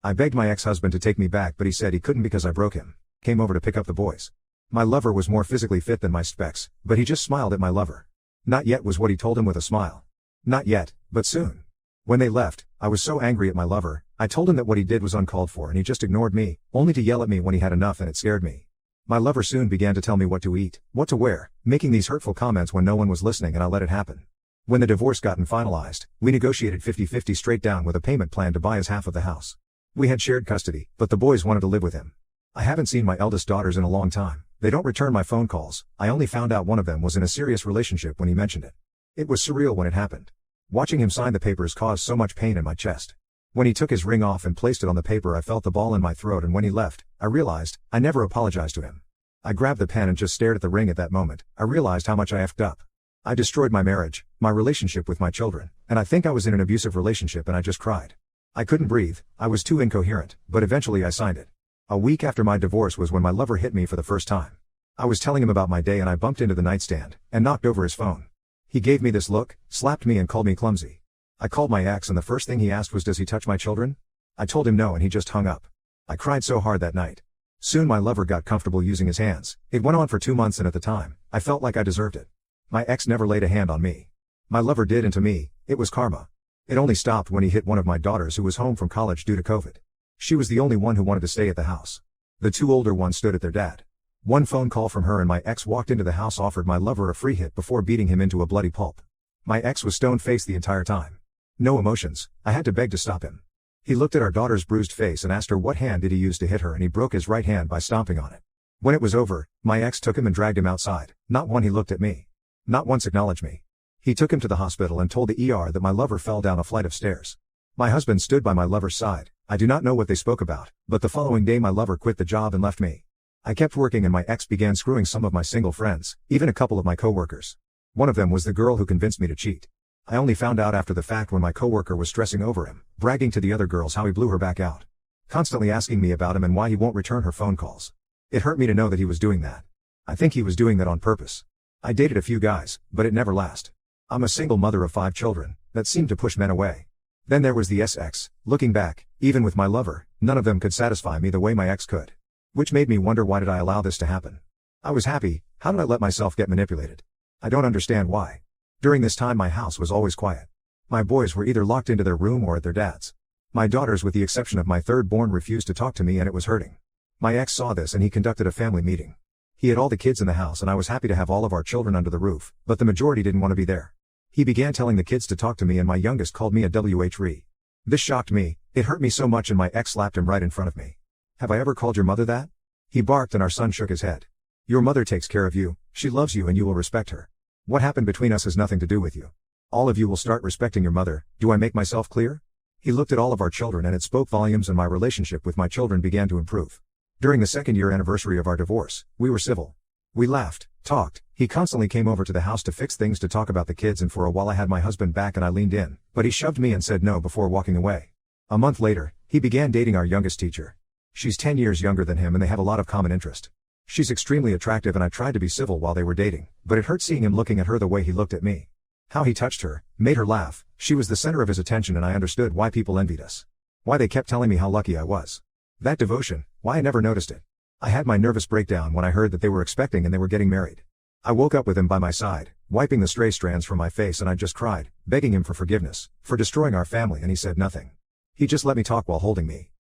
I begged my ex-husband to take me back, but he said he couldn't because I broke him. Came over to pick up the boys. My lover was more physically fit than my specs, but he just smiled at my lover. Not yet was what he told him with a smile. Not yet, but soon. When they left, I was so angry at my lover. I told him that what he did was uncalled for and he just ignored me, only to yell at me when he had enough, and it scared me. My lover soon began to tell me what to eat, what to wear, making these hurtful comments when no one was listening, and I let it happen. When the divorce gotten finalized, we negotiated 50-50 straight down with a payment plan to buy his half of the house. We had shared custody, but the boys wanted to live with him. I haven't seen my eldest daughters in a long time. They don't return my phone calls. I only found out one of them was in a serious relationship when he mentioned it. It was surreal when it happened. Watching him sign the papers caused so much pain in my chest. When he took his ring off and placed it on the paper, I felt the ball in my throat, and when he left, I realized I never apologized to him. I grabbed the pen and just stared at the ring. At that moment, I realized how much I effed up. I destroyed my marriage, my relationship with my children, and I think I was in an abusive relationship, and I just cried. I couldn't breathe, I was too incoherent, but eventually I signed it. A week after my divorce was when my lover hit me for the first time. I was telling him about my day and I bumped into the nightstand and knocked over his phone. He gave me this look, slapped me and called me clumsy. I called my ex and the first thing he asked was, "Does he touch my children?" I told him no and he just hung up. I cried so hard that night. Soon my lover got comfortable using his hands. It went on for 2 months and at the time, I felt like I deserved it. My ex never laid a hand on me. My lover did, and to me, it was karma. It only stopped when he hit one of my daughters who was home from college due to COVID. She was the only one who wanted to stay at the house. The 2 older ones stood at their dad. One phone call from her and my ex walked into the house, offered my lover a free hit before beating him into a bloody pulp. My ex was stone-faced the entire time. No emotions. I had to beg to stop him. He looked at our daughter's bruised face and asked her what hand did he use to hit her, and he broke his right hand by stomping on it. When it was over, my ex took him and dragged him outside. Not one he looked at me. Not once acknowledged me. He took him to the hospital and told the ER that my lover fell down a flight of stairs. My husband stood by my lover's side. I do not know what they spoke about, but the following day my lover quit the job and left me. I kept working and my ex began screwing some of my single friends, even a couple of my coworkers. One of them was the girl who convinced me to cheat. I only found out after the fact when my coworker was stressing over him, bragging to the other girls how he blew her back out. Constantly asking me about him and why he won't return her phone calls. It hurt me to know that he was doing that. I think he was doing that on purpose. I dated a few guys, but it never lasted. I'm a single mother of 5 children, that seemed to push men away. Then there was the ex. Looking back, even with my lover, none of them could satisfy me the way my ex could. Which made me wonder, why did I allow this to happen? I was happy. How did I let myself get manipulated? I don't understand why. During this time my house was always quiet. My boys were either locked into their room or at their dad's. My daughters, with the exception of my third-born, refused to talk to me, and it was hurting. My ex saw this and he conducted a family meeting. He had all the kids in the house and I was happy to have all of our children under the roof, but the majority didn't want to be there. He began telling the kids to talk to me and my youngest called me a WHRE. This shocked me, it hurt me so much, and my ex slapped him right in front of me. "Have I ever called your mother that?" He barked and our son shook his head. "Your mother takes care of you, she loves you and you will respect her. What happened between us has nothing to do with you. All of you will start respecting your mother. Do I make myself clear?" He looked at all of our children and it spoke volumes, and my relationship with my children began to improve. During the 2nd-year anniversary of our divorce, we were civil. We laughed, talked. He constantly came over to the house to fix things, to talk about the kids, and for a while I had my husband back and I leaned in, but he shoved me and said no before walking away. A month later, he began dating our youngest teacher. She's 10 years younger than him and they have a lot of common interest. She's extremely attractive and I tried to be civil while they were dating, but it hurt seeing him looking at her the way he looked at me. How he touched her, made her laugh. She was the center of his attention and I understood why people envied us. Why they kept telling me how lucky I was. That devotion, why I never noticed it. I had my nervous breakdown when I heard that they were expecting and they were getting married. I woke up with him by my side, wiping the stray strands from my face, and I just cried, begging him for forgiveness, for destroying our family, and he said nothing. He just let me talk while holding me.